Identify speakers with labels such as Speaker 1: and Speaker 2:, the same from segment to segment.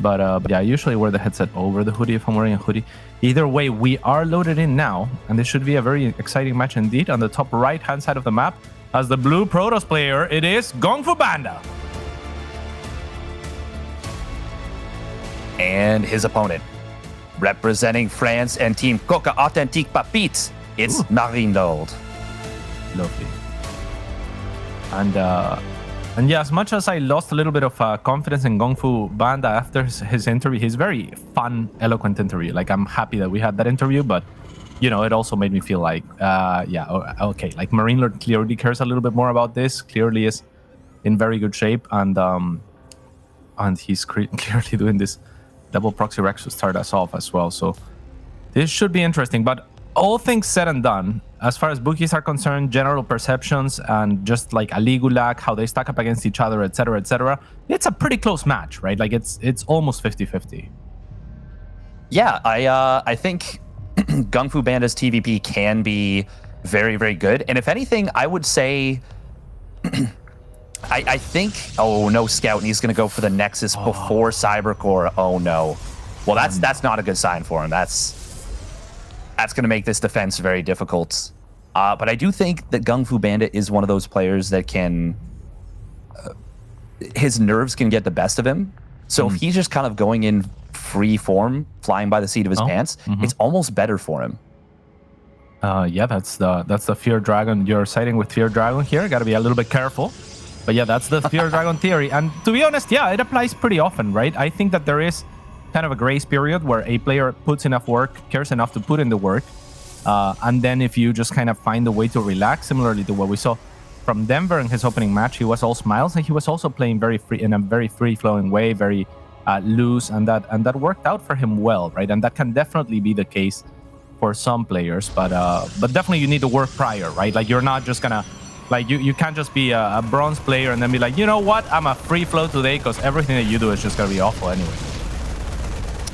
Speaker 1: But yeah, I usually wear the headset over the hoodie if I'm wearing a hoodie. Either way, we are loaded in now, and this should be a very exciting match indeed. On the top right-hand side of the map, as the blue Protoss player, it is GunGFuBanDa.
Speaker 2: And his opponent, representing France and Team Coca Authentique Papit, it's MarineLorD.
Speaker 1: Lovely. And yeah, as much as I lost a little bit of confidence in GunGFuBanDa after his interview, he's very fun, eloquent interview. Like, I'm happy that we had that interview, but, you know, it also made me feel like, yeah, okay, like MarineLorD clearly cares a little bit more about this, clearly is in very good shape, and he's clearly doing this double proxy Rex to start us off as well. So this should be interesting, but all things said and done, as far as bookies are concerned, general perceptions, and just like Aligulac, how they stack up against each other, etc., it's a pretty close match, right? Like it's almost 50-50.
Speaker 2: Yeah, I think GunGFuBanDa's TVP can be very, very good. And if anything, I would say I think, oh no, Scout, and he's gonna go for the Nexus before Cybercore. Oh no. Well, that's not a good sign for him. That's going to make this defense very difficult. But I do think that GunGFuBanDa is one of those players that can... his nerves can get the best of him. So if he's just kind of going in free form, flying by the seat of his pants, it's almost better for him.
Speaker 1: Yeah, that's the Fear Dragon. You're siding with Fear Dragon here. Got to be a little bit careful. But yeah, that's the Fear Dragon theory. And to be honest, yeah, it applies pretty often, right? I think that there is kind of a grace period where a player puts enough work, cares enough to put in the work, and then if you just kind of find a way to relax, similarly to what we saw from Denver in his opening match, he was all smiles, and he was also playing very free, in a very free-flowing way, very loose, and that worked out for him well, right? And that can definitely be the case for some players, but definitely you need to work prior, right? Like, you're not just gonna, like, you can't just be a bronze player and then be like, you know what, I'm a free flow today, because everything that you do is just gonna be awful anyway.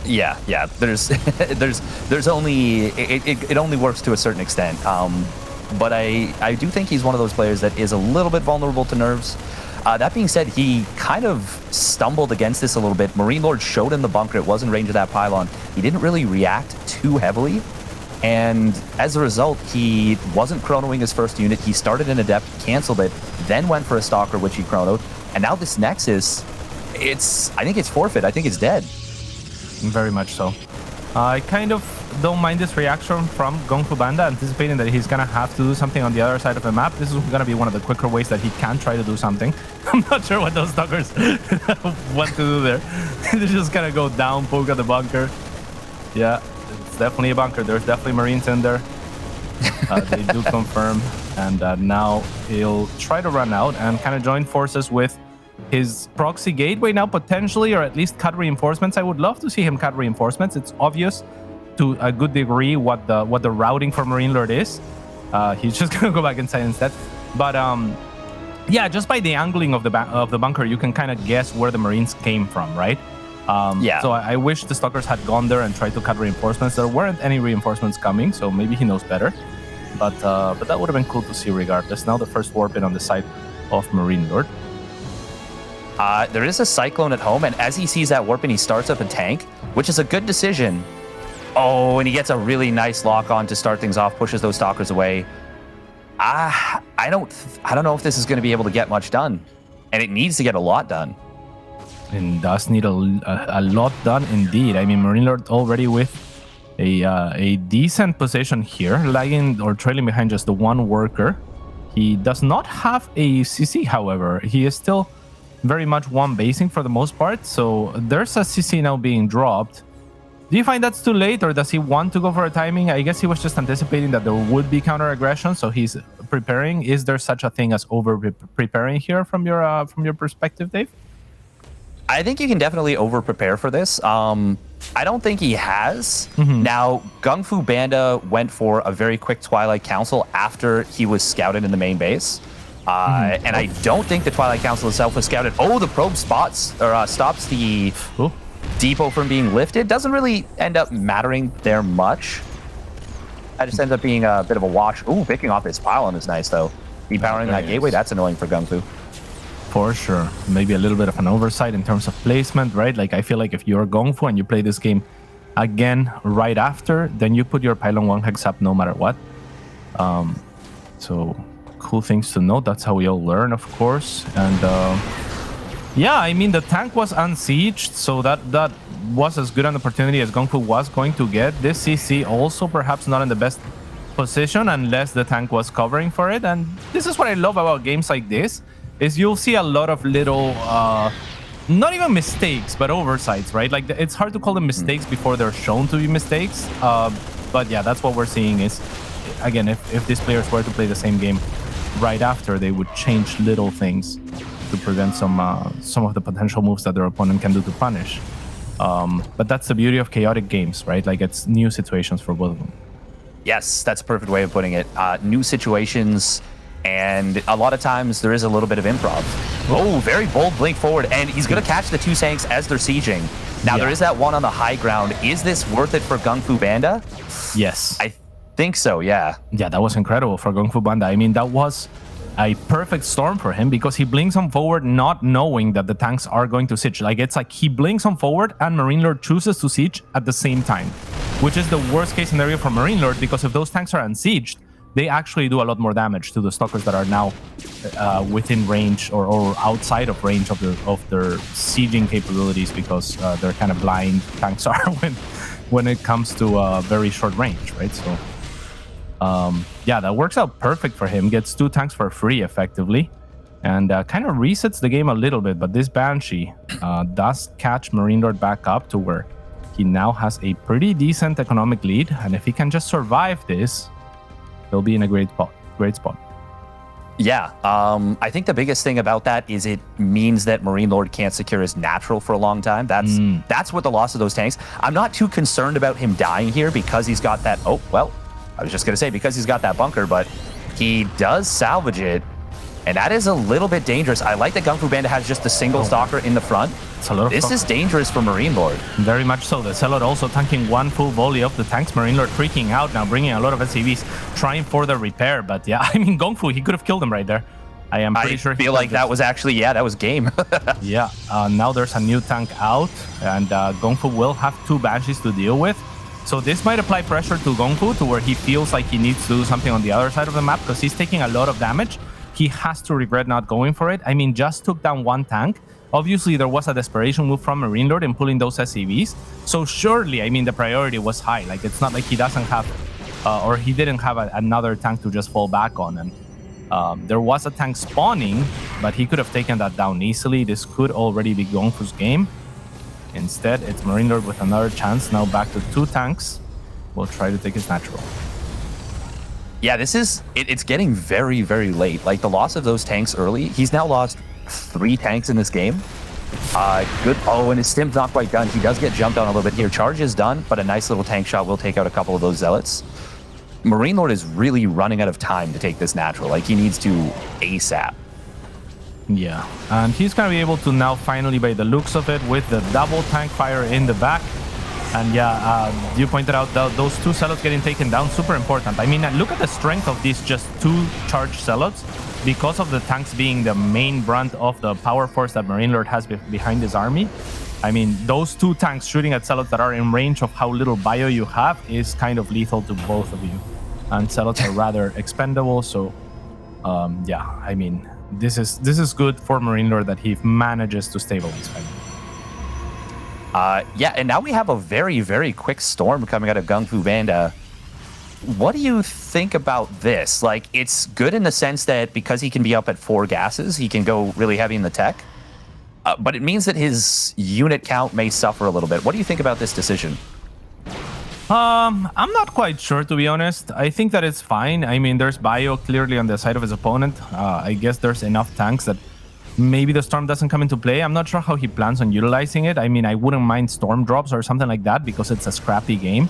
Speaker 2: Yeah. There's only it only works to a certain extent. But I do think he's one of those players that is a little bit vulnerable to nerves. That being said, he kind of stumbled against this a little bit. MarineLorD showed him the bunker. It was in range of that pylon. He didn't really react too heavily. And as a result, he wasn't chronoing his first unit. He started in Adept, canceled it, then went for a Stalker, which he chronoed. And now this Nexus, I think it's forfeit. I think it's dead.
Speaker 1: Very much so. I kind of don't mind this reaction from GunGFuBanDa, anticipating that he's gonna have to do something on the other side of the map. This is gonna be one of the quicker ways that he can try to do something. I'm not sure what those stalkers want to do there. They're just gonna go down, poke at the bunker. Yeah, it's definitely a bunker. There's definitely Marines in there. They do confirm, and now he'll try to run out and kind of join forces with his proxy gateway now, potentially, or at least cut reinforcements. I would love to see him cut reinforcements. It's obvious to a good degree what the routing for MarineLorD is. He's just gonna go back inside instead. But yeah, just by the angling of the bunker, you can kind of guess where the Marines came from, right? Yeah. So I wish the Stalkers had gone there and tried to cut reinforcements. There weren't any reinforcements coming, so maybe he knows better. But that would have been cool to see regardless. Now the first warp in on the side of MarineLorD.
Speaker 2: There is a Cyclone at home, and as he sees that warp in, he starts up a tank, which is a good decision. Oh, and he gets a really nice lock on to start things off, pushes those Stalkers away. I don't know if this is going to be able to get much done, and it needs to get a lot done.
Speaker 1: And does need a lot done indeed. I mean, MarineLorD already with a decent position here, lagging or trailing behind just the one worker. He does not have a CC, however. He is still very much one basing for the most part, so there's a CC now being dropped. Do you find that's too late, or does he want to go for a timing? I guess he was just anticipating that there would be counter aggression, so he's preparing. Is there such a thing as over preparing here from your perspective, Dave?
Speaker 2: I think you can definitely over prepare for this. I don't think he has. Now, GunGFuBanDa went for a very quick Twilight Council after he was scouted in the main base. And I don't think the Twilight Council itself was scouted. Oh, the probe stops the depot from being lifted. Doesn't really end up mattering there much. That just ends up being a bit of a wash. Ooh, picking off his pylon is nice, though. Depowering that gateway, that's annoying for GunGFu.
Speaker 1: For sure. Maybe a little bit of an oversight in terms of placement, right? Like, I feel like if you're GunGfu and you play this game again right after, then you put your pylon 1 hex up no matter what. So cool things to note. That's how we all learn, of course. And yeah, I mean, the tank was unsieged, so that was as good an opportunity as GunGfu was going to get. This CC also perhaps not in the best position unless the tank was covering for it. And this is what I love about games like this, is you'll see a lot of little, not even mistakes, but oversights, right? Like, it's hard to call them mistakes before they're shown to be mistakes. But yeah, that's what we're seeing is, again, if these players were to play the same game right after, they would change little things to prevent some of the potential moves that their opponent can do to punish. But that's the beauty of chaotic games, right? Like, it's new situations for both of them.
Speaker 2: Yes, that's a perfect way of putting it. New situations, and a lot of times there is a little bit of improv. Oh, very bold blink forward, and he's going to catch the 2 tanks as they're sieging. Now, there is that one on the high ground. Is this worth it for GunGFuBanDa?
Speaker 1: Yes.
Speaker 2: I think so, yeah.
Speaker 1: Yeah, that was incredible for GunGFuBanDa. I mean, that was a perfect storm for him because he blinks on forward not knowing that the tanks are going to siege. Like, it's like he blinks on forward and MarineLorD chooses to siege at the same time, which is the worst case scenario for MarineLorD, because if those tanks are unsieged, they actually do a lot more damage to the stalkers that are now within range or outside of range of their sieging capabilities, because they're kind of blind, tanks are when it comes to very short range, right? So yeah, that works out perfect for him. Gets 2 tanks for free effectively, and kind of resets the game a little bit. But this Banshee does catch MarineLorD back up to where he now has a pretty decent economic lead, and if he can just survive this, he'll be in a great spot.
Speaker 2: Yeah, I think the biggest thing about that is it means that MarineLorD can't secure his natural for a long time. That's what the loss of those tanks. I'm not too concerned about him dying here because he's got that. Oh, well, I was just going to say because he's got that bunker, but he does salvage it. And that is a little bit dangerous. I like that GunGFuBanDa has just a single stalker in the front. This is dangerous for MarineLorD.
Speaker 1: Very much so. The Zealot also tanking 1 full volley of the tanks. MarineLorD freaking out now, bringing a lot of SCVs, trying for the repair. But yeah, I mean, GunGfu, he could have killed him right there. I am pretty sure.
Speaker 2: I feel like that was actually, yeah, that was game.
Speaker 1: Yeah, now there's a new tank out, and GunGfu will have 2 Banshees to deal with. So this might apply pressure to GunGfu to where he feels like he needs to do something on the other side of the map because he's taking a lot of damage. He has to regret not going for it. I mean, just took down 1 tank. Obviously, there was a desperation move from MarineLorD in pulling those SCVs. So surely, I mean, the priority was high. Like, it's not like he doesn't have, or he didn't have another tank to just fall back on. And there was a tank spawning, but he could have taken that down easily. This could already be GunGFu's game. Instead, it's MarineLorD with another chance. Now back to 2 tanks. We'll try to take his natural.
Speaker 2: Yeah, this is, it's getting very, very late. Like, the loss of those tanks early, he's now lost 3 tanks in this game. Good. Oh, and his stim's not quite done. He does get jumped on a little bit here. Charge is done, but a nice little tank shot will take out a couple of those Zealots. MarineLorD is really running out of time to take this natural. Like, he needs to ASAP.
Speaker 1: Yeah, and he's going to be able to now finally, by the looks of it, with the double tank fire in the back. And yeah, you pointed out those 2 Zealots getting taken down, super important. I mean, look at the strength of these just 2 charged Zealots because of the tanks being the main brunt of the power force that MarineLorD has behind his army. I mean, those 2 tanks shooting at Zealots that are in range of how little bio you have is kind of lethal to both of you. And Zealots are rather expendable, so yeah, I mean, this is good for MarineLorD that he manages to stabilize finally.
Speaker 2: Yeah, and now we have a very, very quick storm coming out of GunGFuBanDa. What do you think about this? Like, it's good in the sense that because he can be up at 4 gases, he can go really heavy in the tech. But it means that his unit count may suffer a little bit. What do you think about this decision?
Speaker 1: I'm not quite sure, to be honest. I think that it's fine. I mean, there's bio clearly on the side of his opponent. I guess there's enough tanks that maybe the storm doesn't come into play. I'm not sure how he plans on utilizing it. I mean, I wouldn't mind storm drops or something like that because it's a scrappy game.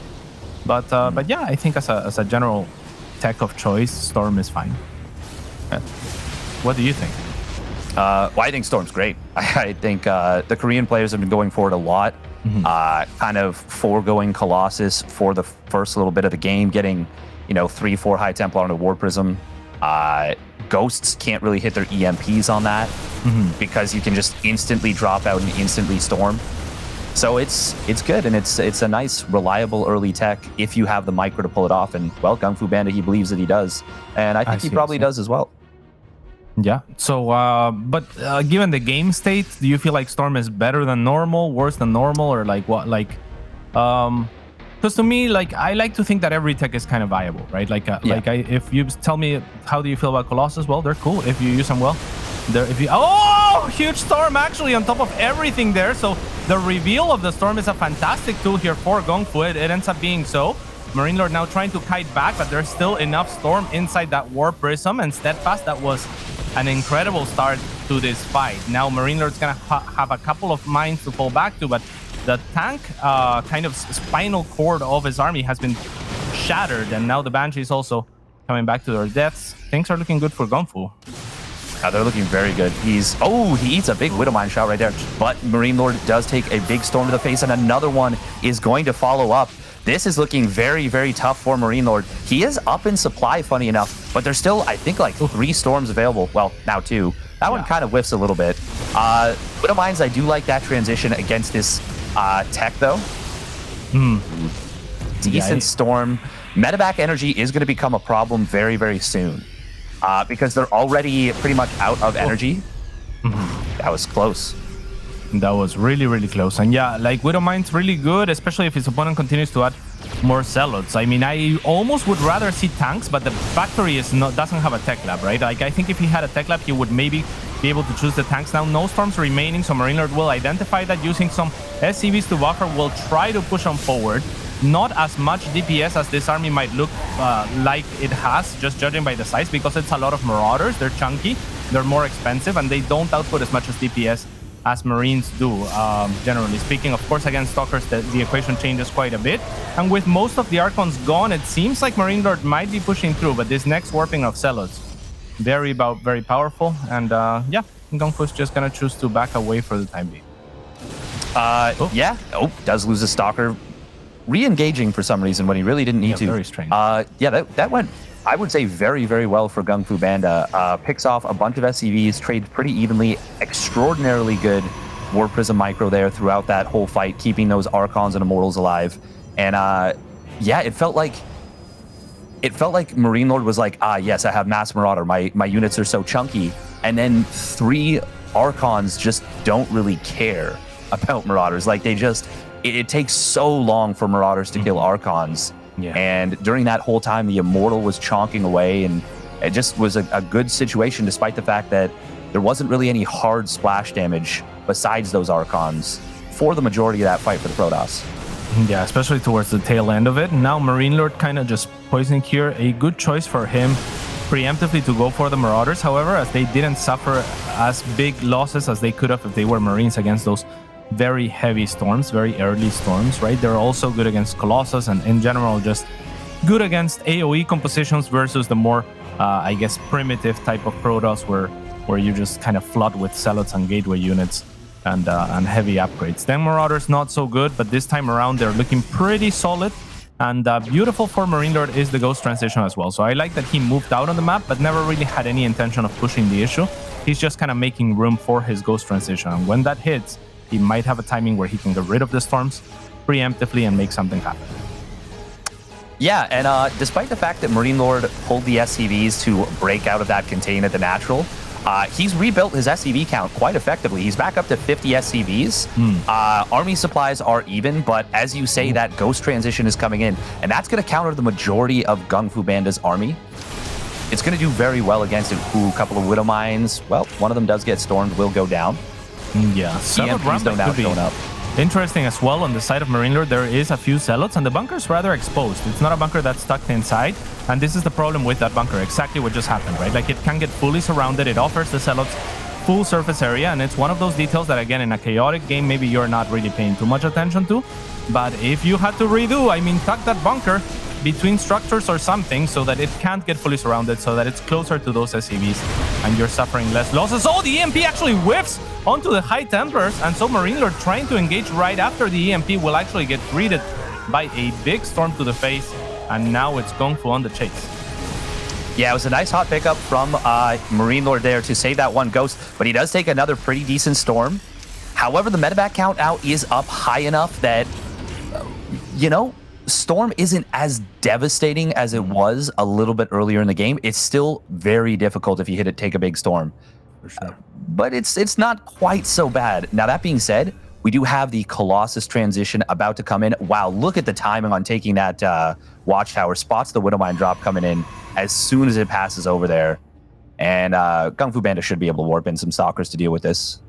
Speaker 1: But yeah, I think as a general tech of choice, storm is fine. What do you think?
Speaker 2: Well, I think storm's great. I think the Korean players have been going for it a lot. Kind of foregoing Colossus for the first little bit of the game, getting 3-4 High Templar on a War Prism. Ghosts can't really hit their EMPs on that because you can just instantly drop out and instantly storm. So it's good, and it's a nice, reliable early tech if you have the micro to pull it off. And, well, GunGFuBanDa, he believes that he does. And I think he probably does as well.
Speaker 1: Yeah. So, but given the game state, do you feel like Storm is better than normal, worse than normal, or like what? Like, because to me, like, I like to think that every tech is kind of viable, right? Like, if you tell me how do you feel about Colossus, well, they're cool if you use them well. Huge Storm actually on top of everything there. So the reveal of the Storm is a fantastic tool here for GunGfu. It ends up being so. MarineLorD now trying to kite back, but there's still enough Storm inside that War Prism, and Steadfast, that was an incredible start to this fight. Now MarineLorD's gonna have a couple of mines to fall back to, but the tank kind of spinal cord of his army has been shattered, and now the Banshees also coming back to their deaths. Things are looking good for GunGfu.
Speaker 2: They're looking very good. he eats a big Widowmine shot right there, but MarineLorD does take a big storm to the face, and another one is going to follow up. This is looking very, very tough for MarineLorD. He is up in supply, funny enough, but there's still, I think, like 3 storms available. Well, now 2. That one kind of whiffs a little bit. Widowmines, I do like that transition against this tech, though. Decent storm. Medevac energy is going to become a problem very, very soon because they're already pretty much out of energy. That was close.
Speaker 1: That was really, really close. And yeah, like Widowmine's really good, especially if his opponent continues to add more Zealots. I mean, I almost would rather see tanks, but the factory doesn't have a tech lab, right? Like, I think if he had a tech lab, he would maybe be able to choose the tanks. Now, no storms remaining, so MarineLorD will identify that using some SCVs to buffer, will try to push on forward. Not as much DPS as this army might look like it has, just judging by the size, because it's a lot of Marauders. They're chunky, they're more expensive, and they don't output as much as DPS as Marines do, generally speaking. Of course, against Stalkers, the equation changes quite a bit. And with most of the Archons gone, it seems like MarineLorD might be pushing through, but this next warping of Zealots, very powerful. And yeah, GunGfu is just going to choose to back away for the time being.
Speaker 2: Yeah. Does lose a Stalker. Re-engaging for some reason when he really didn't need to.
Speaker 1: Very strange.
Speaker 2: Yeah, that went, I would say, very, very well for GunGFuBanDa. Picks off a bunch of SCVs, trades pretty evenly. Extraordinarily good War Prism micro there throughout that whole fight, keeping those Archons and Immortals alive. And yeah, it felt like MarineLorD was like, yes, I have Mass Marauder. My units are so chunky. And then 3 Archons just don't really care about Marauders. Like, they just... It takes so long for Marauders to kill Archons. Yeah. And during that whole time, the Immortal was chonking away, and it just was a good situation, despite the fact that there wasn't really any hard splash damage besides those Archons for the majority of that fight for the Protoss.
Speaker 1: Yeah, especially towards the tail end of it. Now MarineLorD kind of just poisoning here. A good choice for him preemptively to go for the Marauders, however, as they didn't suffer as big losses as they could have if they were Marines against those very heavy storms, very early storms, right? They're also good against Colossus, and in general just good against AoE compositions versus the more, I guess, primitive type of Protoss where you just kind of flood with Zealots and Gateway units and heavy upgrades. Then Marauders not so good, but this time around they're looking pretty solid. And beautiful for MarineLorD is the Ghost transition as well. So I like that he moved out on the map, but never really had any intention of pushing the issue. He's just kind of making room for his Ghost transition. And when that hits, he might have a timing where he can get rid of the storms preemptively and make something happen.
Speaker 2: Yeah, and despite the fact that MarineLorD pulled the SCVs to break out of that contain at the natural, he's rebuilt his SCV count quite effectively. He's back up to 50 SCVs. Army supplies are even, but as you say, that Ghost transition is coming in, and that's going to counter the majority of GunGFuBanDa's army. It's going to do very well against it. A couple of Widowmines. Well, one of them does get stormed, will go down.
Speaker 1: Yeah, EMPs don't going up. Interesting as well. On the side of MarineLorD, there is a few Zealots, and the bunker's rather exposed. It's not a bunker that's tucked inside, and this is the problem with that bunker. Exactly what just happened, right? Like, it can get fully surrounded. It offers the Zealots full surface area, and it's one of those details that, again, in a chaotic game, maybe you're not really paying too much attention to. But if you had to redo, I mean, tuck that bunker between structures or something so that it can't get fully surrounded, so that it's closer to those SCVs and you're suffering less losses. Oh, the EMP actually whiffs onto the High Templars, and so MarineLorD trying to engage right after the EMP will actually get greeted by a big storm to the face, and now it's GunGfu on the chase.
Speaker 2: Yeah, it was a nice hot pickup from MarineLorD there to save that one Ghost, but he does take another pretty decent Storm. However, the medevac count out is up high enough that, you know, Storm isn't as devastating as it was a little bit earlier in the game. It's still very difficult if you hit it, take a big Storm.
Speaker 1: For sure.
Speaker 2: But it's not quite so bad. Now, that being said, we do have the Colossus transition about to come in. Wow, look at the timing on taking that Watchtower. Spots the Widowmine drop coming in as soon as it passes over there. And GunGFuBanDa should be able to warp in some Stalkers to deal with this.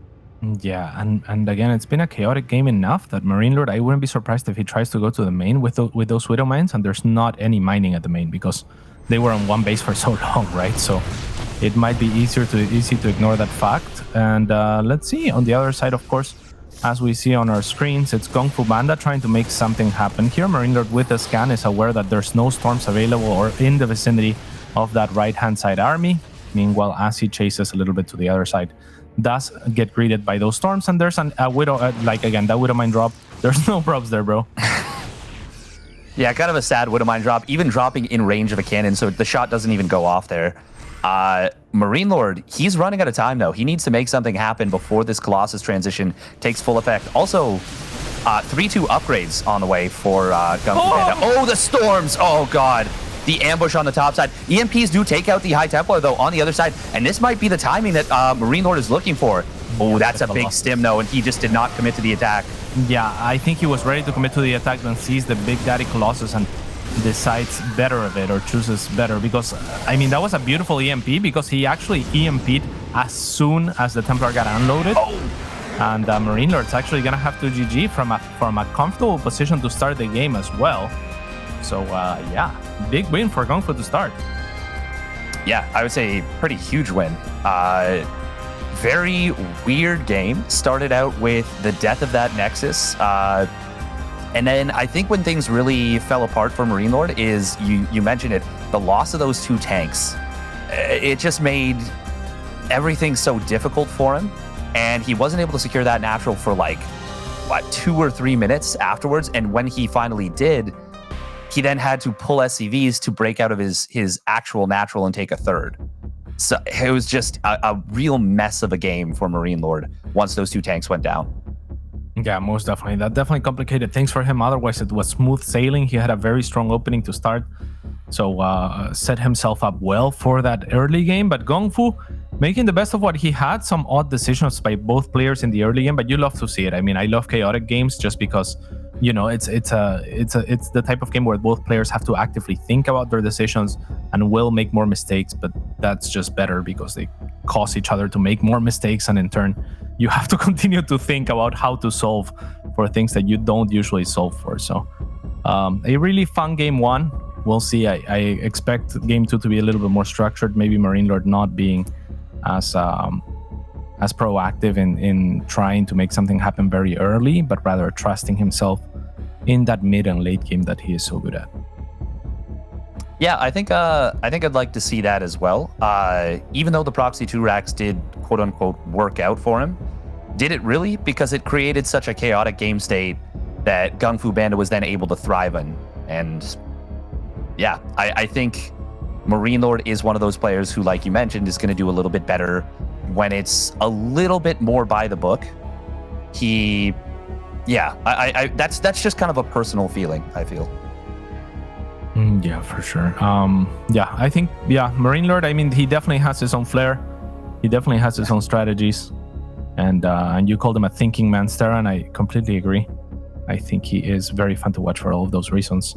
Speaker 1: Yeah, and again, it's been a chaotic game enough that MarineLorD, I wouldn't be surprised if he tries to go to the main with those Widow Mines, and there's not any mining at the main because they were on one base for so long, right? So it might be easy to ignore that fact. And let's see, on the other side, of course, as we see on our screens, it's GunGFuBanDa trying to make something happen here. MarineLorD with the scan is aware that there's no storms available or in the vicinity of that right-hand side army. Meanwhile, as he chases a little bit to the other side, does get greeted by those storms, and there's a Widow, like again, that Widowmine drop. There's no props there, bro.
Speaker 2: Yeah, kind of a sad Widowmine drop, even dropping in range of a cannon, so the shot doesn't even go off there. MarineLorD, he's running out of time, though. He needs to make something happen before this Colossus transition takes full effect. Also, 3-2 upgrades on the way for GunGFuBanDa. Oh, the storms! Oh, God. The ambush on the top side. EMPs do take out the High Templar, though, on the other side. And this might be the timing that MarineLorD is looking for. Oh, that's a big stim, though, and he just did not commit to the attack.
Speaker 1: Yeah, I think he was ready to commit to the attack, then sees the Big Daddy Colossus and decides better of it, or chooses better. Because, I mean, that was a beautiful EMP because he actually EMP'd as soon as the Templar got unloaded. Oh. And MarineLorD's actually going to have to GG from a comfortable position to start the game as well. So, yeah, big win for GunGFu to start.
Speaker 2: Yeah, I would say pretty huge win. Very weird game. Started out with the death of that Nexus. And then I think when things really fell apart for MarineLorD is, you mentioned it, the loss of those two tanks. It just made everything so difficult for him. And he wasn't able to secure that natural for like, what, 2 or 3 minutes afterwards. And when he finally did, he then had to pull SCVs to break out of his actual natural and take a third. So it was just a real mess of a game for MarineLorD once those two tanks went down.
Speaker 1: Yeah, most definitely. That definitely complicated things for him. Otherwise, it was smooth sailing. He had a very strong opening to start. So set himself up well for that early game. But GunGFu making the best of what he had. Some odd decisions by both players in the early game, but you love to see it. I mean, I love chaotic games just because, you know, it's the type of game where both players have to actively think about their decisions and will make more mistakes, but that's just better because they cause each other to make more mistakes, and in turn you have to continue to think about how to solve for things that you don't usually solve for. So a really fun game one. We'll see. I expect game two to be a little bit more structured, maybe MarineLorD not being as proactive in trying to make something happen very early, but rather trusting himself in that mid and late game that he is so good at.
Speaker 2: Yeah, I think I'd like to see that as well. Even though the Proxy 2 racks did quote unquote work out for him, did it really? Because it created such a chaotic game state that GunGFuBanDa was then able to thrive in. And yeah, I think MarineLorD is one of those players who, like you mentioned, is going to do a little bit better when it's a little bit more by the book. That's just kind of a personal feeling, I feel.
Speaker 1: Yeah, for sure. Yeah, I think, MarineLorD, I mean, he definitely has his own flair. He definitely has his own strategies. And you called him a thinking man, Stera, and I completely agree. I think he is very fun to watch for all of those reasons.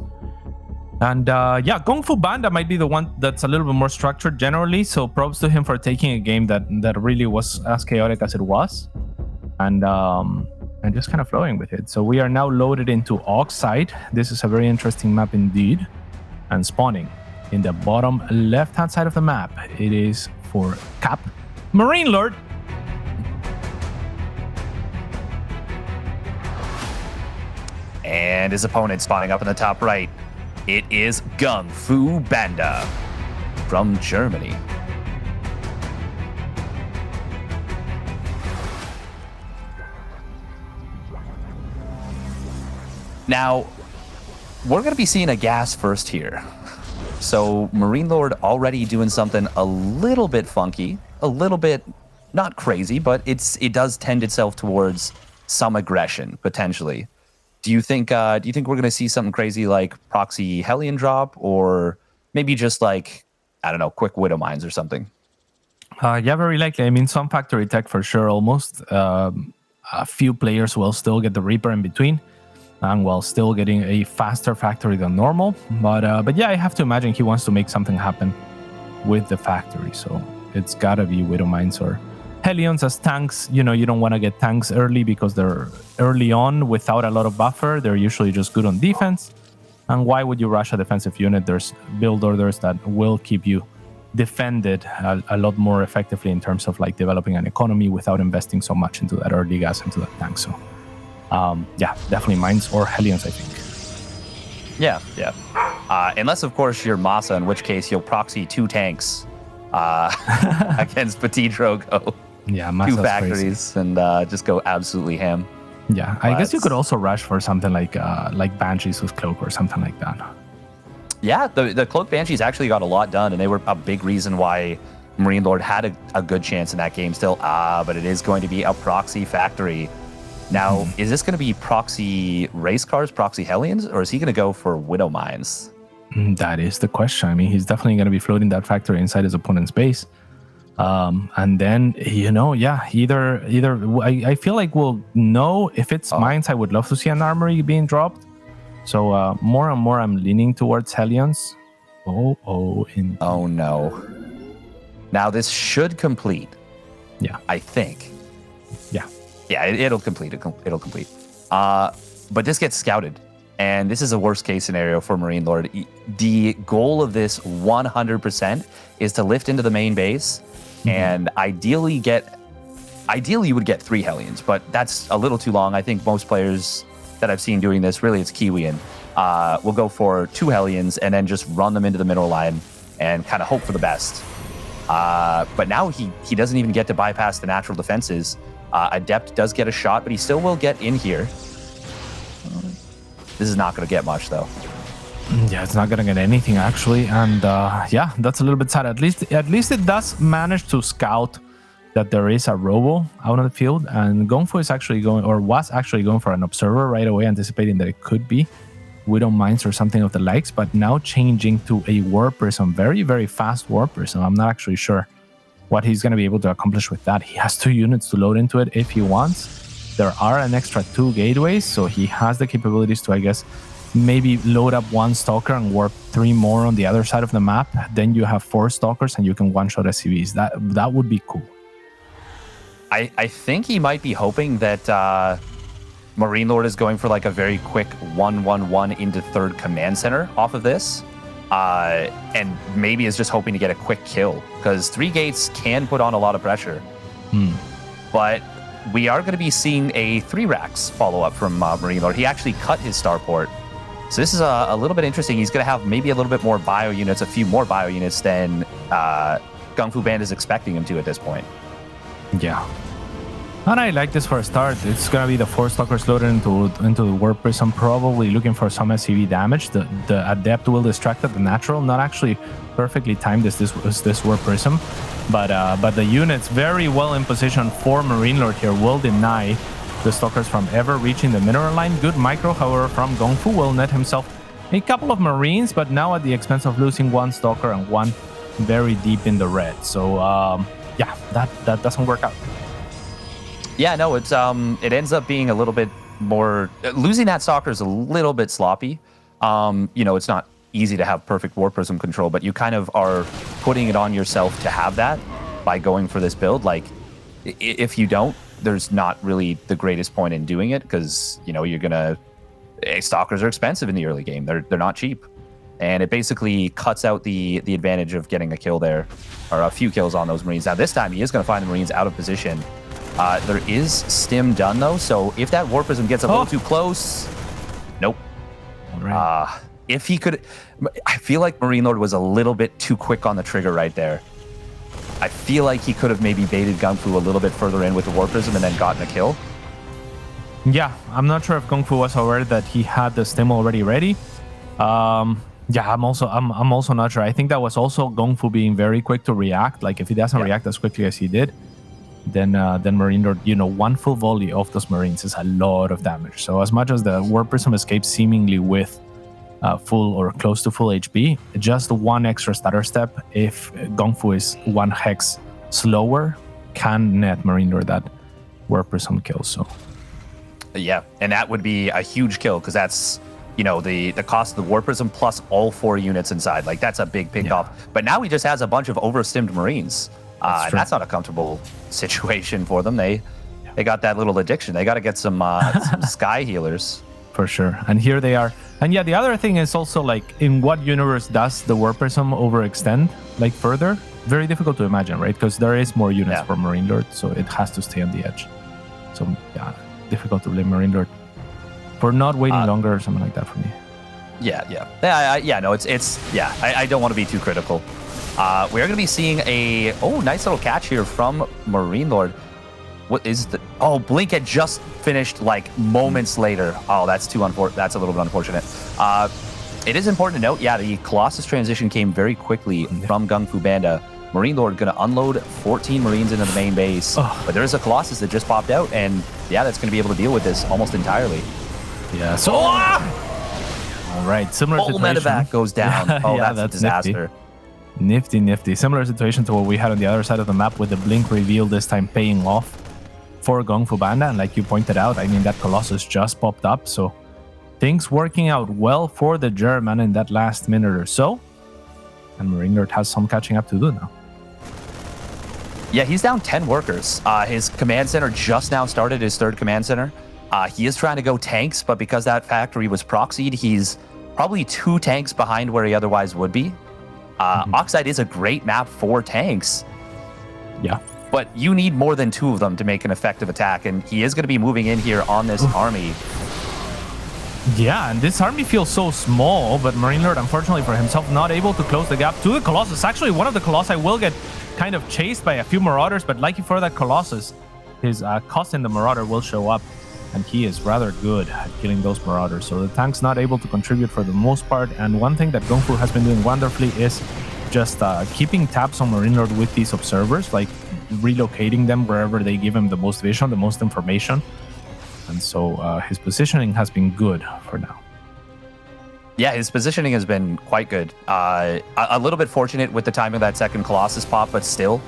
Speaker 1: And GunGFuBanDa might be the one that's a little bit more structured generally. So props to him for taking a game that really was as chaotic as it was, and just kind of flowing with it. So we are now loaded into Oxide. This is a very interesting map indeed, and spawning in the bottom left-hand side of the map. It is for Cap MarineLorD.
Speaker 2: And his opponent spawning up in the top right. It is GunGFuBanDa from Germany. Now, we're going to be seeing a gas first here. So MarineLorD already doing something a little bit funky, a little bit not crazy, but it does tend itself towards some aggression potentially. Do you think we're going to see something crazy like proxy Hellion drop, or maybe just like, I don't know, quick Widow Mines or something?
Speaker 1: Yeah, very likely. I mean, some factory tech for sure. Almost a few players will still get the Reaper in between, and while still getting a faster factory than normal. But yeah, I have to imagine he wants to make something happen with the factory. So it's gotta be Widow Mines or Hellions as tanks. You know, you don't want to get tanks early because they're early on without a lot of buffer. They're usually just good on defense. And why would you rush a defensive unit? There's build orders that will keep you defended a lot more effectively in terms of like developing an economy without investing so much into that early gas, into that tank. So yeah, definitely Mines or Hellions, I think.
Speaker 2: Yeah. Unless, of course, you're Masa, in which case you'll proxy 2 tanks against Petit Drogo.
Speaker 1: Yeah, Masa's
Speaker 2: 2 factories
Speaker 1: crazy.
Speaker 2: And just go absolutely ham.
Speaker 1: Yeah, I guess you could also rush for something like Banshees with Cloak or something like that.
Speaker 2: Yeah, the Cloak Banshees actually got a lot done, and they were a big reason why MarineLorD had a good chance in that game still. But it is going to be a proxy factory. Now, is this going to be proxy race cars, proxy Hellions, or is he going to go for Widow Mines?
Speaker 1: That is the question. I mean, he's definitely going to be floating that factory inside his opponent's base. And then, you know, yeah, either I feel like we'll know if it's Mines. I would love to see an armory being dropped. So more and more I'm leaning towards Hellions. Oh
Speaker 2: no. Now this should complete.
Speaker 1: Yeah.
Speaker 2: I think.
Speaker 1: Yeah.
Speaker 2: Yeah, it'll complete. It'll complete. But this gets scouted. And this is a worst case scenario for MarineLorD. The goal of this 100% is to lift into the main base and ideally you would get 3 Hellions, but that's a little too long. I think most players that I've seen doing this, really it's Kiwian, will go for 2 Hellions and then just run them into the middle line and kind of hope for the best. But now he doesn't even get to bypass the natural defenses. Adept does get a shot, but he still will get in here. This is not going to get much, though.
Speaker 1: Yeah, it's not going to get anything, actually. And yeah, that's a little bit sad. At least it does manage to scout that there is a robo out on the field. And GunGFu is actually was actually going for an observer right away, anticipating that it could be Widow Mines or something of the likes. But now changing to a War Prism, very, very fast War Prism. I'm not actually sure what he's going to be able to accomplish with that. He has 2 units to load into it if he wants. There are an extra 2 gateways, so he has the capabilities to, I guess, maybe load up 1 Stalker and warp 3 more on the other side of the map. Then you have 4 Stalkers and you can one-shot SCVs. That would be cool.
Speaker 2: I think he might be hoping that MarineLorD is going for like a very quick 1-1-1 into 3rd command center off of this. And maybe is just hoping to get a quick kill, because 3 gates can put on a lot of pressure. But we are going to be seeing a 3 racks follow-up from MarineLorD. He actually cut his starport. So this is a little bit interesting. He's going to have maybe a little bit more bio units, a few more bio units than GunGFuBanDa is expecting him to at this point.
Speaker 1: Yeah. And I like this for a start. It's going to be the 4 Stalkers loaded into the Warp Prism, probably looking for some SCV damage. The Adept will distract at the natural, not actually perfectly timed as this Warp Prism. But the units very well in position for MarineLorD here will deny the Stalkers from ever reaching the mineral line. Good micro, however, from GunGFu will net himself a couple of Marines, but now at the expense of losing 1 Stalker and 1 very deep in the red. So yeah, that doesn't work out.
Speaker 2: Yeah, no, it's it ends up being a little bit more, losing that Stalker is a little bit sloppy. You know, it's not easy to have perfect War Prism control, but you kind of are putting it on yourself to have that by going for this build. Like, if you don't, there's not really the greatest point in doing it, because, you know, you're gonna, Stalkers are expensive in the early game. They're not cheap. And it basically cuts out the advantage of getting a kill there, or a few kills on those Marines. Now this time he is going to find the Marines out of position. There is stim done though, so if that War Prism gets a little too close, nope.
Speaker 1: Right.
Speaker 2: If he could, I feel like MarineLorD was a little bit too quick on the trigger right there. I feel like he could have maybe baited GunGFu a little bit further in with the War Prism and then gotten a kill.
Speaker 1: Yeah, I'm not sure if GunGFu was aware that he had the stim already ready. Yeah, I'm also not sure. I think that was also GunGFu being very quick to react. Like if he doesn't react as quickly as he did, then MarineLorD, you know, one full volley of those Marines is a lot of damage. So as much as the Warp Prism escapes seemingly with full or close to full HP, just one extra stutter step, if GunGFu is one hex slower, can net MarineLorD that Warp Prism kill. So
Speaker 2: yeah, and that would be a huge kill because that's, you know, the cost of the Warp Prism plus all 4 units inside. Like that's a big pick off. But now he just has a bunch of overstimmed Marines. And that's not a comfortable situation for them. They got that little addiction. They got to get some sky healers.
Speaker 1: For sure. And here they are. And yeah, the other thing is also like, in what universe does the Warp Prism overextend like further? Very difficult to imagine, right? Because there is more units for MarineLorD, so it has to stay on the edge. So yeah, difficult to blame MarineLorD for not waiting longer or something like that for me.
Speaker 2: No, I don't want to be too critical. We are going to be seeing a nice little catch here from MarineLorD. What is the Blink had just finished like moments later. Oh, that's that's a little bit unfortunate. It is important to note, the Colossus transition came very quickly from GunGFuBanDa. MarineLorD going to unload 14 Marines into the main base, but there is a Colossus that just popped out, and that's going to be able to deal with this almost entirely.
Speaker 1: Yeah. So, all right, similar situation.
Speaker 2: Medevac goes down. That's a disaster.
Speaker 1: Nifty. Similar situation to what we had on the other side of the map with the Blink reveal this time paying off for GunGFuBanDa. And like you pointed out, I mean, that Colossus just popped up. So things working out well for the German in that last minute or so. And MarineLorD has some catching up to do now.
Speaker 2: Yeah, he's down 10 workers. His command center just now started his 3rd command center. He is trying to go tanks, but because that factory was proxied, he's probably 2 tanks behind where he otherwise would be. Oxide is a great map for tanks.
Speaker 1: Yeah.
Speaker 2: But you need more than 2 of them to make an effective attack, and he is going to be moving in here on this army.
Speaker 1: Yeah, and this army feels so small, but MarineLorD, unfortunately for himself, not able to close the gap to the Colossus. Actually, one of the Colossi will get kind of chased by a few Marauders, but lucky for that Colossus, his cost in the Marauder will show up, and he is rather good at killing those Marauders. So the tank's not able to contribute for the most part, and one thing that GunGFu has been doing wonderfully is just keeping tabs on MarineLorD with these observers, like relocating them wherever they give him the most vision, the most information. And so his positioning has been good for now.
Speaker 2: Yeah, his positioning has been quite good. A little bit fortunate with the timing of that second Colossus pop, but still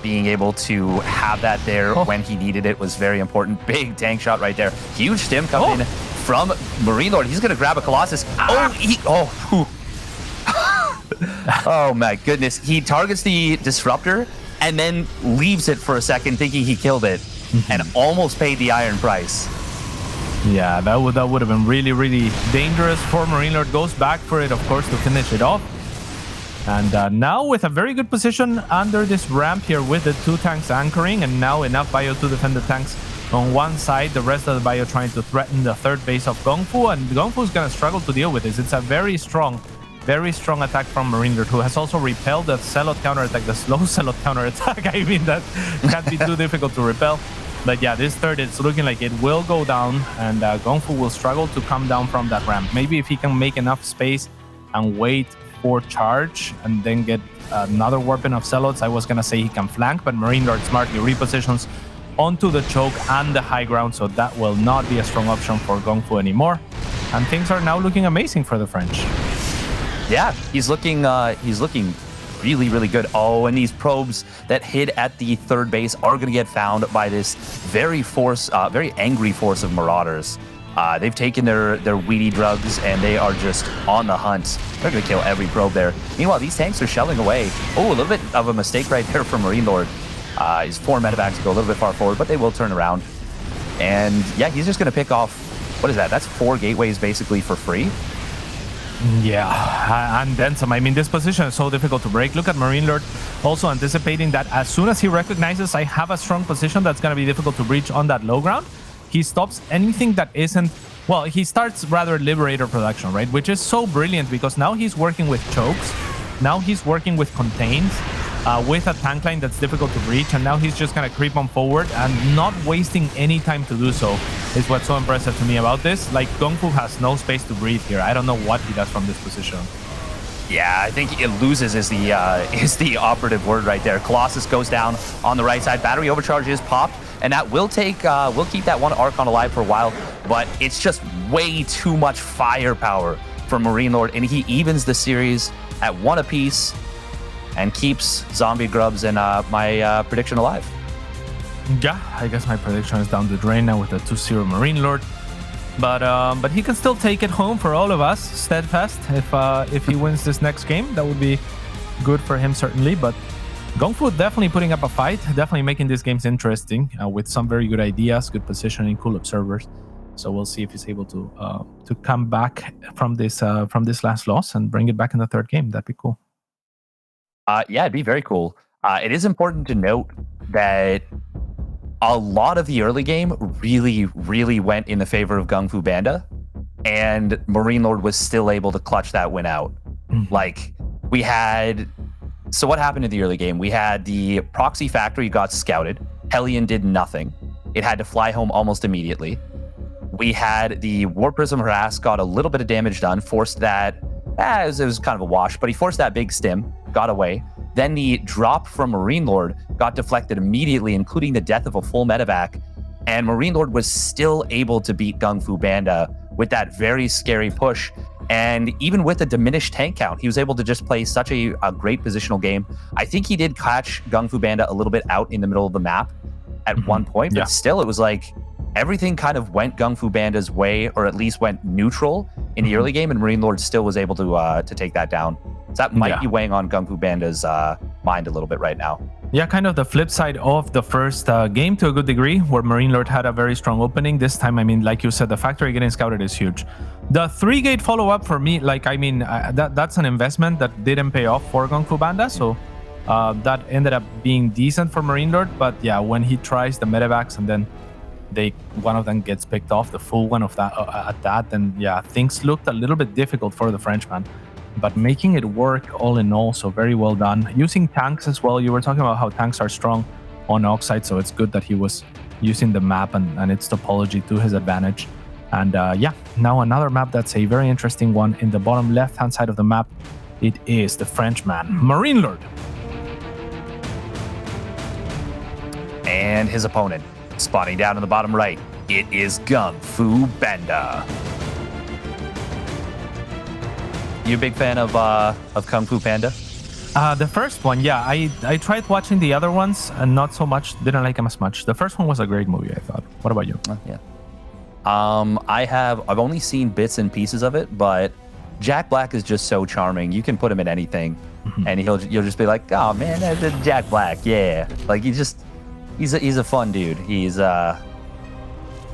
Speaker 2: being able to have that there when he needed it was very important. Big tank shot right there. Huge stim coming in from MarineLorD. He's going to grab a Colossus. Oh my goodness. He targets the Disruptor and then leaves it for a second thinking he killed it and almost paid the iron price.
Speaker 1: Yeah, that would have been really, really dangerous for MarineLorD. Goes back for it, of course, to finish it off. And now with a very good position under this ramp here with the 2 tanks anchoring, and now enough bio to defend the tanks on one side, the rest of the bio trying to threaten the 3rd base of GunGFu, and GunGFu is going to struggle to deal with this. It's a very strong attack from MarineLorD, who has also repelled the Zealot counterattack, the slow Zealot counterattack. I mean, that can't be too difficult to repel. But yeah, this 3rd, it's looking like it will go down, and GunGFu will struggle to come down from that ramp. Maybe if he can make enough space and wait for charge and then get another weapon of Zealots, I was going to say he can flank, but MarineLorD smartly repositions onto the choke and the high ground, so that will not be a strong option for GunGFu anymore. And things are now looking amazing for the French.
Speaker 2: Yeah, he's looking really, really good. Oh, and these probes that hid at the 3rd base are going to get found by this very angry force of Marauders. They've taken their weedy drugs and they are just on the hunt. They're going to kill every probe there. Meanwhile, these tanks are shelling away. Oh, a little bit of a mistake right there from MarineLorD. His 4 medevacs go a little bit far forward, but they will turn around. And yeah, he's just going to pick off, what is that? That's 4 gateways basically for free.
Speaker 1: Yeah, and then some. I mean, this position is so difficult to break. Look at MarineLorD also anticipating that as soon as he recognizes I have a strong position that's going to be difficult to breach on that low ground, he stops anything that isn't, well, he starts rather Liberator production, right? Which is so brilliant because now he's working with chokes, now he's working with contains, with a tank line that's difficult to reach, and now he's just gonna creep on forward and not wasting any time to do so is what's so impressive to me about this. Like, GunGfu has no space to breathe here. I don't know what he does from this position.
Speaker 2: Yeah, I think it loses is the operative word right there. Colossus goes down on the right side. Battery overcharge is popped, and that will take will keep that one Archon alive for a while. But it's just way too much firepower for MarineLorD, and he evens the series at 1 apiece and keeps Zombie Grubs and my prediction alive.
Speaker 1: Yeah, I guess my prediction is down the drain now with a 2-0 MarineLorD. But he can still take it home for all of us, Steadfast. If he wins this next game, that would be good for him, certainly. But GunGfu definitely putting up a fight, definitely making these games interesting with some very good ideas, good positioning, cool observers. So we'll see if he's able to come back from this last loss and bring it back in the third game. That'd be cool.
Speaker 2: Yeah, it'd be very cool. It is important to note that a lot of the early game really went in the favor of GunGFuBanDa, and MarineLorD was still able to clutch that win out. Like, we had... So what happened in the early game? We had the proxy factory got scouted. Hellion did nothing. It had to fly home almost immediately. We had the War Prism Harass got a little bit of damage done, forced that... it was kind of a wash, but he forced that big stim, got away. Then the drop from MarineLorD got deflected immediately, including the death of a full medevac. And MarineLorD was still able to beat GunGFuBanDa with that very scary push. And even with a diminished tank count, he was able to just play such a great positional game. I think he did catch GunGFuBanDa a little bit out in the middle of the map at one point, but still it was like everything kind of went GunGFuBanDa's way, or at least went neutral in the early game, and MarineLorD still was able to take that down. So that might be weighing on GunGFuBanDa's mind a little bit right now.
Speaker 1: Yeah, kind of the flip side of the first game to a good degree, where MarineLorD had a very strong opening. This time, I mean, like you said, the factory getting scouted is huge. The 3-gate follow-up for me, like, I mean, that's an investment that didn't pay off for GunGFuBanDa, so that ended up being decent for MarineLorD. But yeah, when he tries the medevacs and then one of them gets picked off, the full one of that at that, then yeah, things looked a little bit difficult for the Frenchman. But making it work all in all, so very well done. Using tanks as well. You were talking about how tanks are strong on Oxide, so it's good that he was using the map and its topology to his advantage. And yeah, now another map that's a very interesting one. In the bottom left-hand side of the map, it is the Frenchman, MarineLorD.
Speaker 2: And his opponent, spawning down in the bottom right, it is GunGFuBanDa. You a big fan of GunGFuBanDa?
Speaker 1: The first one, yeah. I tried watching the other ones and not so much. Didn't like him as much. The first one was a great movie, I thought. What about you?
Speaker 2: Yeah. I've only seen bits and pieces of it, but Jack Black is just so charming. You can put him in anything, and you'll just be like, oh man, that's Jack Black, yeah. Like he's a fun dude. Yeah,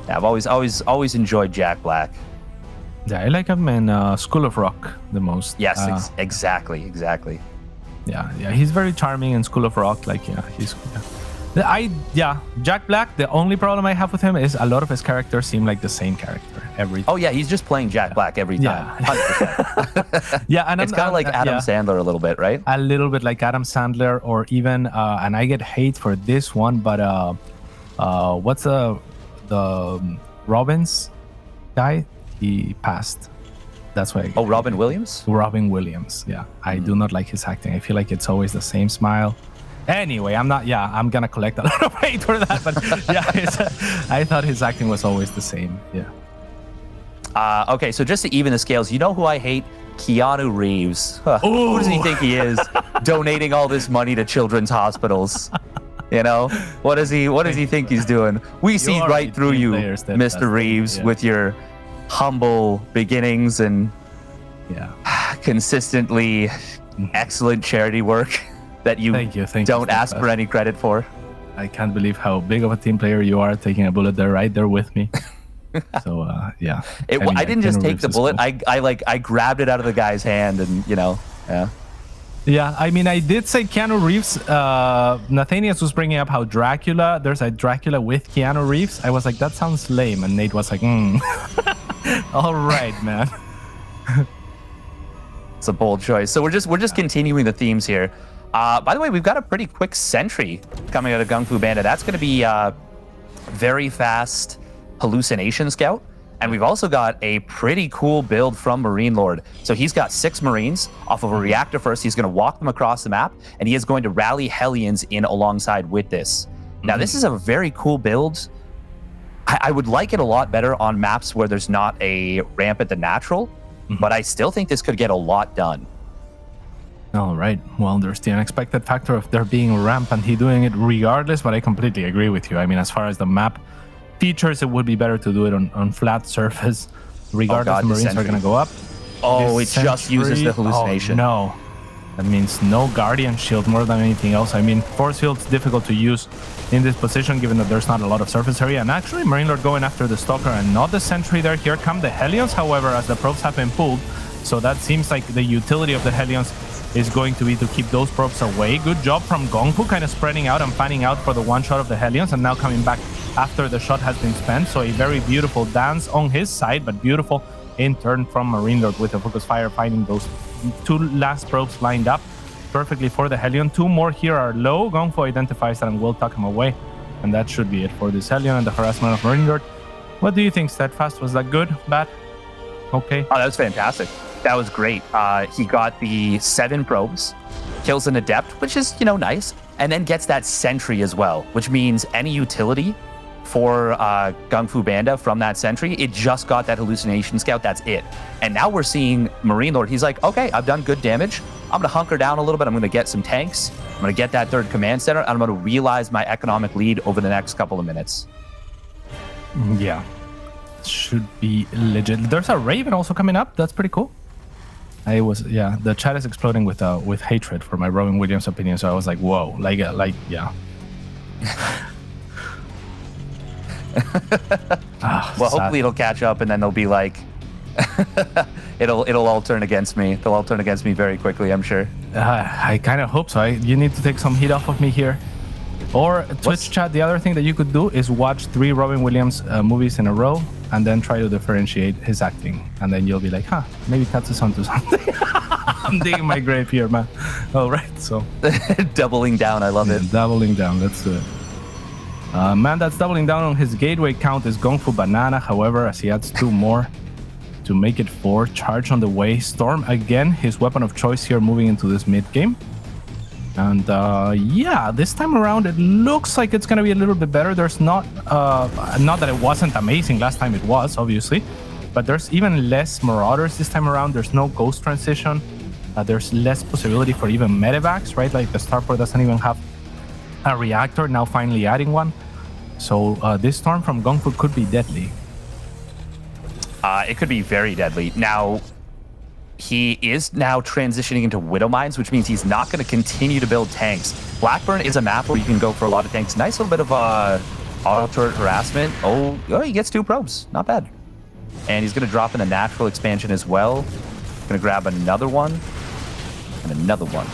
Speaker 2: I've always enjoyed Jack Black.
Speaker 1: Yeah, I like him in School of Rock the most.
Speaker 2: Yes, exactly.
Speaker 1: Yeah, he's very charming in School of Rock. Like, Jack Black. The only problem I have with him is a lot of his characters seem like the same character every time.
Speaker 2: Oh yeah, he's just playing Jack Black every time. 100%.
Speaker 1: Yeah, and
Speaker 2: it's kind of like Adam Sandler a little bit, right?
Speaker 1: A little bit like Adam Sandler, or even and I get hate for this one, but what's the Robbins guy? He passed. That's why.
Speaker 2: Oh, Robin Williams?
Speaker 1: Robin Williams. Yeah. I do not like his acting. I feel like it's always the same smile. Anyway, I'm going to collect a lot of hate for that. But yeah, I thought his acting was always the same. Yeah.
Speaker 2: Okay, so just to even the scales, you know who I hate? Keanu Reeves. Who does he think he is? Donating all this money to children's hospitals. You know, what does he think he's doing? We see right through you, Mr. Reeves, with your humble beginnings and consistently excellent charity work that you don't ask for any credit for.
Speaker 1: I can't believe how big of a team player you are, taking a bullet there right there with me. So yeah,
Speaker 2: I didn't just take the bullet. I grabbed it out of the guy's hand, and
Speaker 1: Yeah, I mean, I did say Keanu Reeves. Nathaniel was bringing up how there's a Dracula with Keanu Reeves. I was like, that sounds lame. And Nate was like, all right, man.
Speaker 2: It's a bold choice. So we're just continuing the themes here. By the way, we've got a pretty quick sentry coming out of GunGFuBanDa. That's going to be very fast hallucination scout. And we've also got a pretty cool build from MarineLorD. So he's got 6 Marines off of a reactor first. He's going to walk them across the map, and he is going to rally Hellions in alongside with this. Now, this is a very cool build. I would like it a lot better on maps where there's not a ramp at the natural, but I still think this could get a lot done.
Speaker 1: All right. Well, there's the unexpected factor of there being a ramp and he doing it regardless, but I completely agree with you. I mean, as far as the map features, it would be better to do it on flat surface. Regardless, the Marines are going to go up.
Speaker 2: Oh, it just uses the hallucination.
Speaker 1: Oh, no. That means no Guardian Shield more than anything else. I mean, Force Field's difficult to use in this position, given that there's not a lot of surface area. And actually, MarineLorD going after the Stalker and not the Sentry there. Here come the Hellions, however, as the probes have been pulled. So that seems like the utility of the Hellions is going to be to keep those probes away. Good job from GungFu, kind of spreading out and fanning out for the one shot of the Hellions, and now coming back after the shot has been spent. So a very beautiful dance on his side, but beautiful in turn from MarineLorD with a focus fire, finding those 2 last probes lined up perfectly for the Hellion. 2 more here are low. GungFu identifies that and will tuck him away, and that should be it for this Hellion and the harassment of MarineLorD. What do you think, Steadfast? Was that good? Bad? Okay.
Speaker 2: Oh, that was fantastic. That was great. He got the 7 probes, kills an Adept, which is, nice, and then gets that Sentry as well, which means any utility for GungFuBanDa from that Sentry, it just got that hallucination scout. That's it. And now we're seeing MarineLorD. He's like, okay, I've done good damage. I'm going to hunker down a little bit. I'm going to get some tanks. I'm going to get that 3rd command center, and I'm going to realize my economic lead over the next couple of minutes.
Speaker 1: Yeah. Should be legit. There's a Raven also coming up. That's pretty cool. The chat is exploding with hatred for my Robin Williams opinion. So I was like, whoa, yeah.
Speaker 2: Well, hopefully it'll catch up, and then they'll be like, it'll all turn against me. They'll all turn against me very quickly, I'm sure.
Speaker 1: I kind of hope so. You need to take some heat off of me here. Or Twitch chat, the other thing that you could do is watch 3 Robin Williams movies in a row and then try to differentiate his acting. And then you'll be like, maybe Katsu's onto something. I'm digging my grave here, man. All right, so.
Speaker 2: Doubling down, I love it.
Speaker 1: Doubling down, let's do it. Man that's doubling down on his gateway count is GunGFuBanDa, however, as he adds 2 more to make it 4. Charge on the way. Storm, again, his weapon of choice here moving into this mid-game. And this time around, it looks like it's going to be a little bit better. There's not that it wasn't amazing last time, it was, obviously. But there's even less Marauders this time around. There's no Ghost Transition. There's less possibility for even medevacs, right? Like the Starport doesn't even have a reactor, now finally adding one. So this Storm from GungFu could be deadly.
Speaker 2: It could be very deadly. Now, he is now transitioning into Widow Mines, which means he's not going to continue to build tanks. Blackburn is a map where you can go for a lot of tanks. Nice little bit of auto turret harassment. Oh, he gets 2 probes. Not bad. And he's going to drop in a natural expansion as well. Going to grab another one and another one.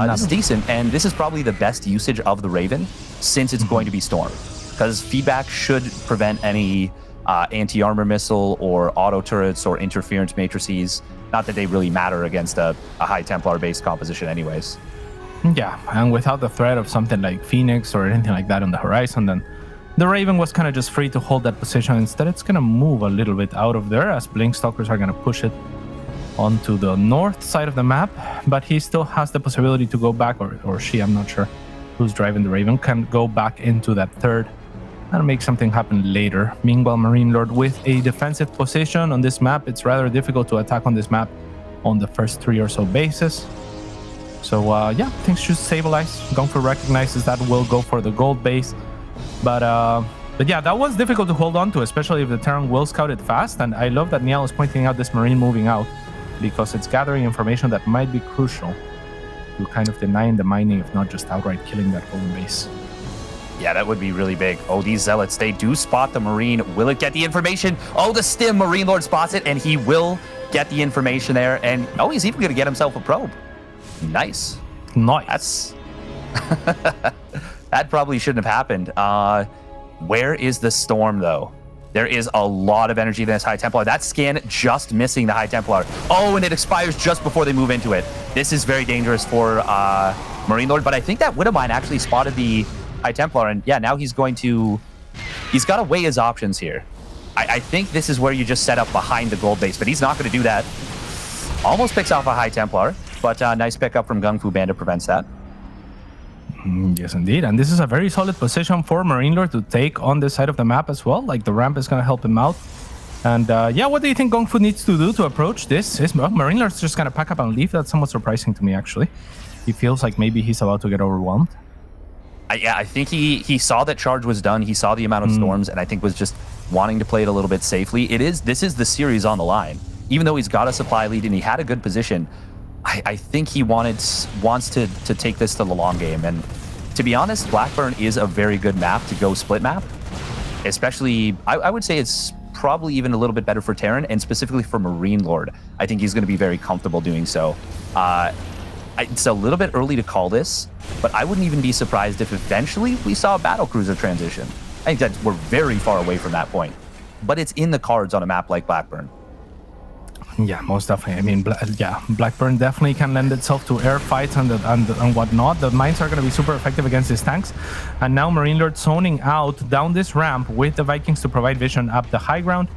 Speaker 2: This is decent, and this is probably the best usage of the Raven since it's going to be Storm, because feedback should prevent any anti-armor missile or auto turrets or interference matrices. Not that they really matter against a high Templar-based composition anyways.
Speaker 1: Yeah, and without the threat of something like Phoenix or anything like that on the horizon, then the Raven was kind of just free to hold that position. Instead, it's going to move a little bit out of there as Blink Stalkers are going to push it onto the north side of the map, but he still has the possibility to go back, or she, I'm not sure who's driving the Raven, can go back into that 3rd and make something happen later. Meanwhile, MarineLorD with a defensive position on this map. It's rather difficult to attack on this map on the first 3 or so bases. So things should stabilize. GungFu recognizes that, will go for the gold base. But yeah, that was difficult to hold on to, especially if the Terran will scout it fast. And I love that Niall is pointing out this Marine moving out, because it's gathering information that might be crucial to kind of denying the mining, if not just outright killing that golden base.
Speaker 2: Yeah, that would be really big. Oh, these Zealots, they do spot the Marine. Will it get the information? Oh, the stim, MarineLorD spots it, and he will get the information there. And, he's even going to get himself a probe. Nice.
Speaker 1: Nice.
Speaker 2: That probably shouldn't have happened. Where is the Storm, though? There is a lot of energy in this High Templar. That scan just missing the High Templar. Oh, and it expires just before they move into it. This is very dangerous for MarineLorD, but I think that Widowmine actually spotted the High Templar, and yeah, now he's got to weigh his options here. I think this is where you just set up behind the gold base, but he's not going to do that. Almost picks off a High Templar, but nice pickup from GunGFuBanDa prevents that.
Speaker 1: Yes, indeed. And this is a very solid position for MarineLorD to take on this side of the map as well. Like, the ramp is going to help him out. And yeah, what do you think GunGFu needs to do to approach this? MarineLorD's just going to pack up and leave. That's somewhat surprising to me, actually. He feels like maybe he's about to get overwhelmed.
Speaker 2: Yeah, I think he saw that charge was done. He saw the amount of storms, and I think was just wanting to play it a little bit safely. This is the series on the line. Even though he's got a supply lead and he had a good position, I think he wants to take this to the long game. And to be honest, Blackburn is a very good map to go split map. Especially, I would say it's probably even a little bit better for Terran, and specifically for MarineLorD. I think he's going to be very comfortable doing so. It's a little bit early to call this, but I wouldn't even be surprised if eventually we saw a battlecruiser transition. I think that we're very far away from that point, but it's in the cards on a map like Blackburn.
Speaker 1: Yeah, most definitely. I mean, Blackburn definitely can lend itself to air fights and whatnot. The mines are going to be super effective against these tanks. And now MarineLorD zoning out down this ramp with the Vikings to provide vision up the high ground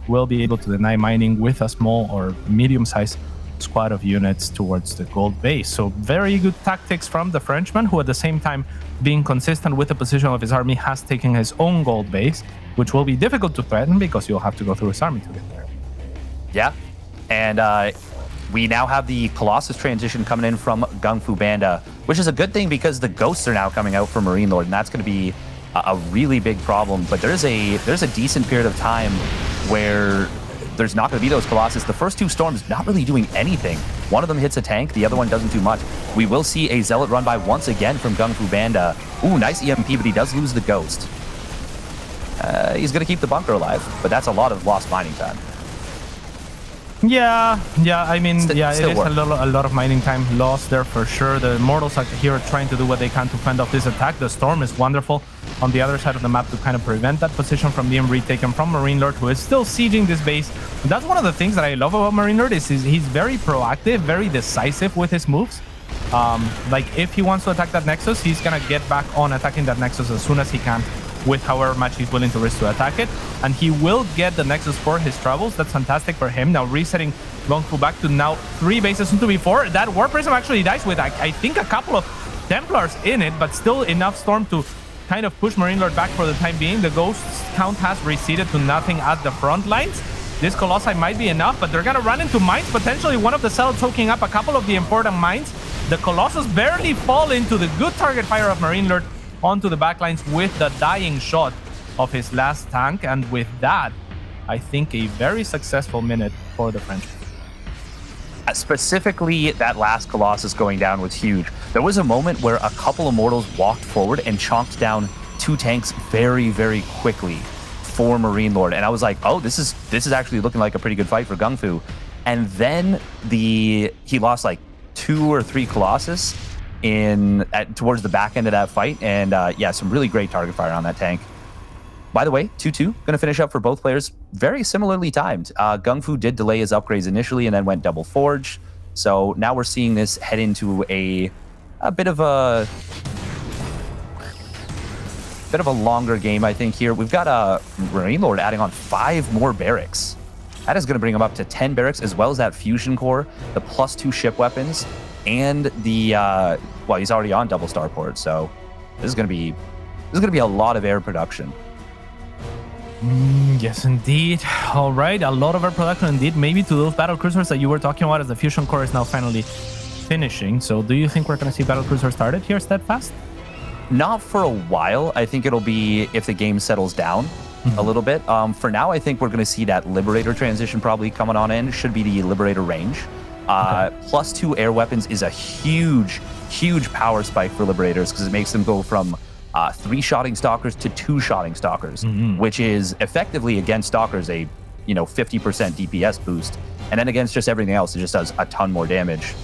Speaker 1: will be able to deny mining with a small or medium-sized squad of units towards the gold base. So very good tactics from the Frenchman, who at the same time, being consistent with the position of his army, has taken his own gold base, which will be difficult to threaten because you'll have to go through his army to get there.
Speaker 2: Yeah, and we now have the Colossus transition coming in from GunGFuBanDa, which is a good thing because the ghosts are now coming out for MarineLorD, and that's going to be a really big problem. But there's a decent period of time where there's not going to be those Colossus. The first two storms not really doing anything. One of them hits a tank, the other one doesn't do much. We will see a Zealot run by once again from GunGFuBanDa. Ooh, nice EMP, but he does lose the Ghost. He's going to keep the bunker alive, but that's a lot of lost mining time.
Speaker 1: Yeah, I mean, it is a lot of mining time lost there for sure. The Immortals are here trying to do what they can to fend off this attack. The Storm is wonderful on the other side of the map to kind of prevent that position from being retaken from MarineLorD, who is still sieging this base. And that's one of the things that I love about MarineLorD is he's very proactive, very decisive with his moves. Like, if he wants to attack that Nexus, he's going to get back on attacking that Nexus as soon as he can, with however much he's willing to risk to attack it. And he will get the Nexus for his troubles. That's fantastic for him. Now resetting GunGFu back to now 3 bases soon to be 4. That War Prism actually dies with, I think, a couple of Templars in it, but still enough Storm to kind of push MarineLorD back for the time being. The Ghost count has receded to nothing at the front lines. This Colossi might be enough, but they're going to run into mines. Potentially one of the Zealots soaking up a couple of the important mines. The Colossus barely fall into the good target fire of MarineLorD onto the backlines with the dying shot of his last tank. And with that, I think a very successful minute for the French.
Speaker 2: Specifically, that last Colossus going down was huge. There was a moment where a couple of Mortals walked forward and chonked down 2 tanks very, very quickly for MarineLorD. And I was like, oh, this is actually looking like a pretty good fight for GunGFu. And then he lost like 2 or 3 Colossus towards the back end of that fight. And yeah, some really great target fire on that tank. By the way, 2-2, going to finish up for both players. Very similarly timed. GunGFu did delay his upgrades initially and then went double forge. So now we're seeing this head into a bit of a longer game, I think, here. We've got MarineLorD adding on 5 more barracks. That is going to bring him up to 10 barracks, as well as that fusion core, the +2 ship weapons, and the well, he's already on double starport, so this is going to be a lot of air production.
Speaker 1: Yes, indeed. All right, a lot of air production indeed. Maybe to those battle cruisers that you were talking about, as the fusion core is now finally finishing. So do you think we're going to see battle cruisers started here steadfast?
Speaker 2: Not for a while. I think it'll be if the game settles down a little bit. For now, I think we're going to see that Liberator transition probably coming on in. Should be the Liberator range. Okay. +2 air weapons is a huge power spike for Liberators, because it makes them go from 3-shotting Stalkers to 2-shotting Stalkers, which is effectively against Stalkers a 50% DPS boost, and then against just everything else, it just does a ton more damage.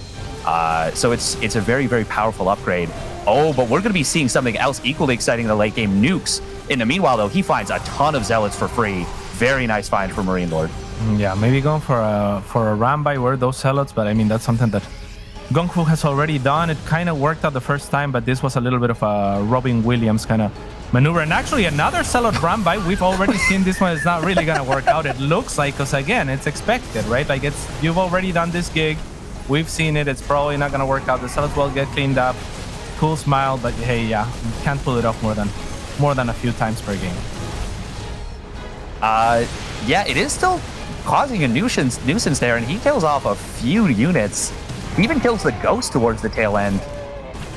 Speaker 2: So it's a very, very powerful upgrade. Oh, but we're going to be seeing something else equally exciting in the late game, nukes. In the meanwhile, though, he finds a ton of Zealots for free. Very nice find for MarineLorD.
Speaker 1: Yeah, maybe going for a ram by where those Zealots, but I mean, that's something that GunGFu has already done. It kind of worked out the first time, but this was a little bit of a Robin Williams kind of maneuver. And actually, another Zealot run by. We've already seen this one. It's not really going to work out. It looks like, because again, it's expected, right? Like, you've already done this gig. We've seen it. It's probably not going to work out. The Zealots will get cleaned up. Cool smile, but hey, yeah, you can't pull it off more than a few times per game.
Speaker 2: Yeah, it is still causing a nuisance there, and he kills off a few units. He even kills the Ghost towards the tail end.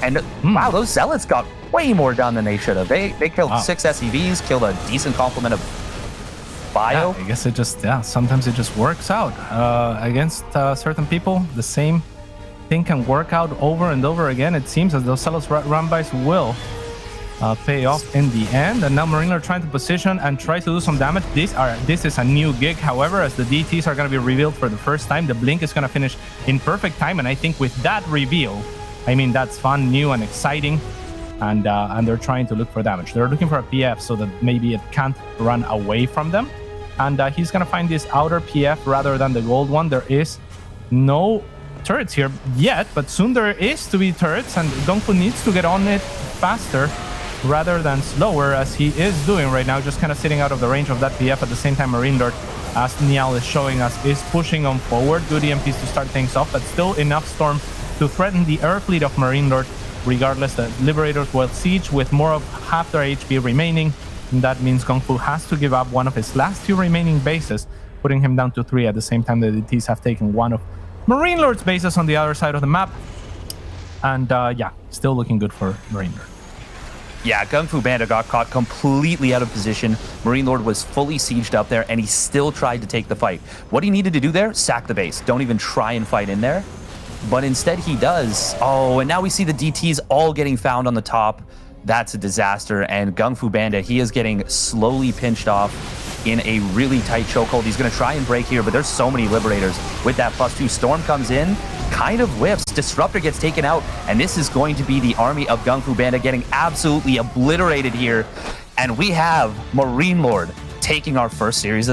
Speaker 2: And wow, those Zealots got way more done than they should have. They killed 6 SCVs, killed a decent complement of bio.
Speaker 1: Yeah, I guess it just, sometimes it just works out. Against certain people, the same thing can work out over and over again. It seems as though Zealot's run-bys will pay off in the end. And now MarineLorD trying to position and try to do some damage. This is a new gig. However, as the DTs are going to be revealed for the first time, the blink is going to finish in perfect time. And I think with that reveal, I mean, that's fun, new, and exciting. And they're trying to look for damage. They're looking for a PF so that maybe it can't run away from them. And he's going to find this outer PF rather than the gold one. There is no turrets here yet, but soon there is to be turrets, and GunGFu needs to get on it faster rather than slower, as he is doing right now, just kind of sitting out of the range of that PF. At the same time, MarineLorD, as Niall is showing us, is pushing on forward. Good EMPs to start things off, but still enough storm to threaten the air fleet of MarineLorD. Regardless, the Liberators will siege with more of half their HP remaining, and that means GunGFu has to give up one of his last 2 remaining bases, putting him down to 3. At the same time, the DTs have taken one of MarineLorD's bases on the other side of the map. And yeah, still looking good for MarineLorD.
Speaker 2: Yeah, GunGFuBanDa got caught completely out of position. MarineLorD was fully sieged up there, and he still tried to take the fight. What he needed to do there, sack the base. Don't even try and fight in there. But instead he does. Oh, and now we see the DTs all getting found on the top. That's a disaster. And GunGFuBanDa, he is getting slowly pinched off in a really tight chokehold. He's going to try and break here, but there's so many Liberators. With that +2, Storm comes in, kind of whiffs. Disruptor gets taken out, and this is going to be the army of GunGFuBanDa getting absolutely obliterated here. And we have MarineLorD taking our first series of the